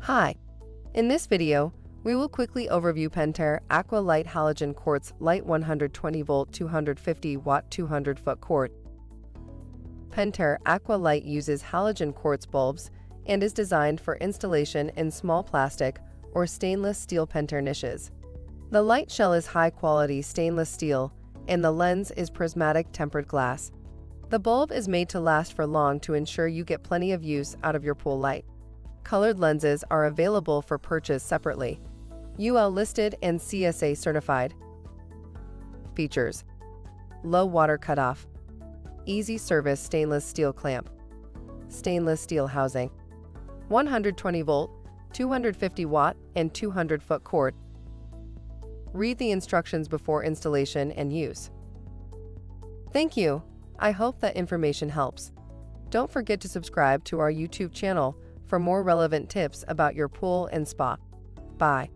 Hi, in this video, we will quickly overview Pentair AquaLight Halogen Quartz Light 120 volt 250 watt 200 foot quart. Pentair AquaLight uses halogen quartz bulbs and is designed for installation in small plastic or stainless steel Pentair niches. The light shell is high-quality stainless steel and the lens is prismatic tempered glass. The bulb is made to last for long to ensure you get plenty of use out of your pool light. Colored lenses are available for purchase separately. UL listed and CSA certified. Features: low water cutoff, easy service stainless steel clamp, stainless steel housing, 120 volt, 250 watt, and 200 foot quart. Read the instructions before installation and use. Thank you. I hope that information helps. Don't forget to subscribe to our YouTube channel for more relevant tips about your pool and spa. Bye.